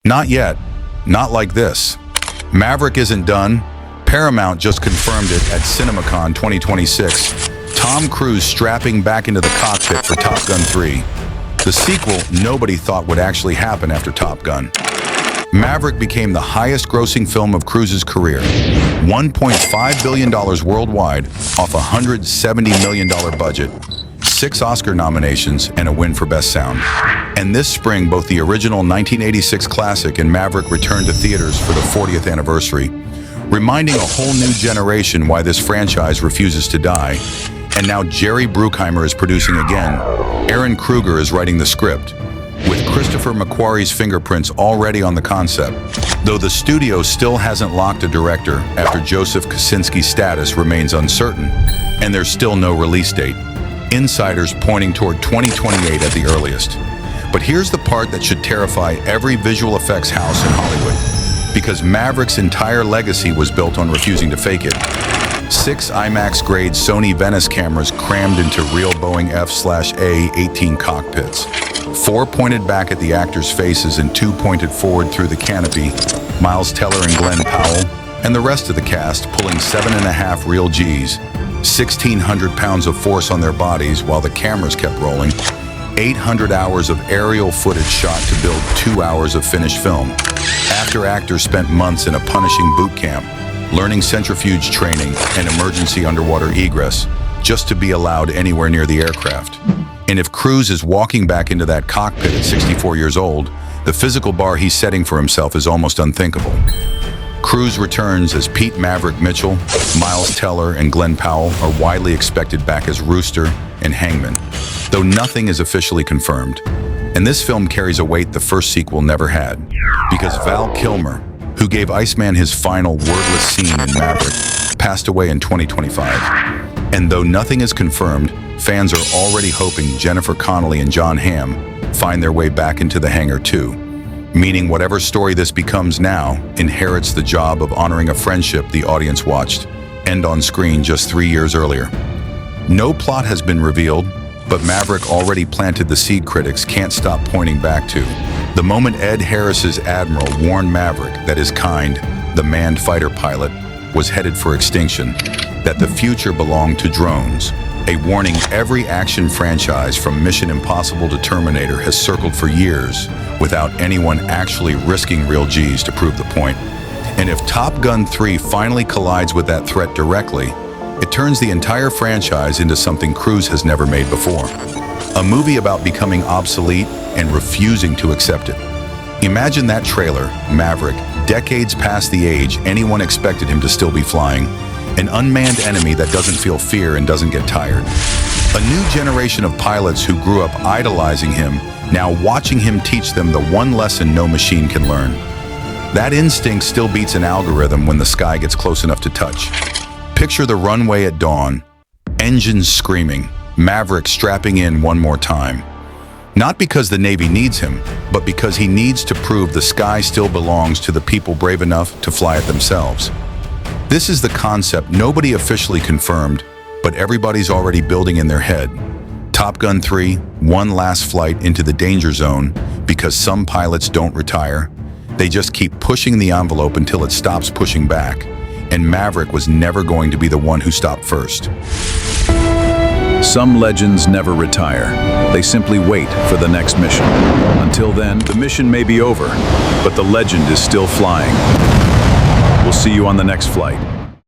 Not yet. Not like this. Maverick isn't done. Paramount just confirmed it at CinemaCon 2026. Tom Cruise strapping back into the cockpit for Top Gun 3. The sequel nobody thought would actually happen after Top Gun. Maverick became the highest-grossing film of Cruise's career, $1.5 billion worldwide off a $170 million budget, 6 Oscar nominations, and a win for Best Sound. And this spring, both the original 1986 classic and Maverick returned to theaters for the 40th anniversary, reminding a whole new generation why this franchise refuses to die. And now Jerry Bruckheimer is producing again. Aaron Kruger is writing the script, with Christopher McQuarrie's fingerprints already on the concept, though the studio still hasn't locked a director after Joseph Kosinski's status remains uncertain, and there's still no release date. Insiders pointing toward 2028 at the earliest. But here's the part that should terrify every visual effects house in Hollywood, because Maverick's entire legacy was built on refusing to fake it. 6 IMAX-grade Sony Venice cameras crammed into real Boeing F/A-18 cockpits. 4 pointed back at the actors' faces and 2 pointed forward through the canopy. Miles Teller and Glenn Powell, and the rest of the cast pulling 7.5 real Gs. 1,600 pounds of force on their bodies while the cameras kept rolling. 800 hours of aerial footage shot to build 2 hours of finished film. After actors spent months in a punishing boot camp, learning centrifuge training and emergency underwater egress, just to be allowed anywhere near the aircraft. And if Cruise is walking back into that cockpit at 64 years old, the physical bar he's setting for himself is almost unthinkable. Cruise returns as Pete Maverick Mitchell, Miles Teller, and Glenn Powell are widely expected back as Rooster and Hangman, though nothing is officially confirmed. And this film carries a weight the first sequel never had, because Val Kilmer, who gave Iceman his final wordless scene in Maverick, passed away in 2025. And though nothing is confirmed, fans are already hoping Jennifer Connelly and John Hamm find their way back into the hangar too, meaning whatever story this becomes now inherits the job of honoring a friendship the audience watched end on screen just 3 years earlier. No plot has been revealed, but Maverick already planted the seed critics can't stop pointing back to. The moment Ed Harris's Admiral warned Maverick that his kind, the manned fighter pilot, was headed for extinction, that the future belonged to drones, a warning every action franchise from Mission Impossible to Terminator has circled for years without anyone actually risking real Gs to prove the point. And if Top Gun 3 finally collides with that threat directly, it turns the entire franchise into something Cruise has never made before. A movie about becoming obsolete and refusing to accept it. Imagine that trailer, Maverick, decades past the age anyone expected him to still be flying. An unmanned enemy that doesn't feel fear and doesn't get tired. A new generation of pilots who grew up idolizing him, now watching him teach them the one lesson no machine can learn. That instinct still beats an algorithm when the sky gets close enough to touch. Picture the runway at dawn, engines screaming, Maverick strapping in one more time. Not because the Navy needs him, but because he needs to prove the sky still belongs to the people brave enough to fly it themselves. This is the concept nobody officially confirmed, but everybody's already building in their head. Top Gun 3, one last flight into the danger zone because some pilots don't retire. They just keep pushing the envelope until it stops pushing back. And Maverick was never going to be the one who stopped first. Some legends never retire. They simply wait for the next mission. Until then, the mission may be over, but the legend is still flying. We'll see you on the next flight.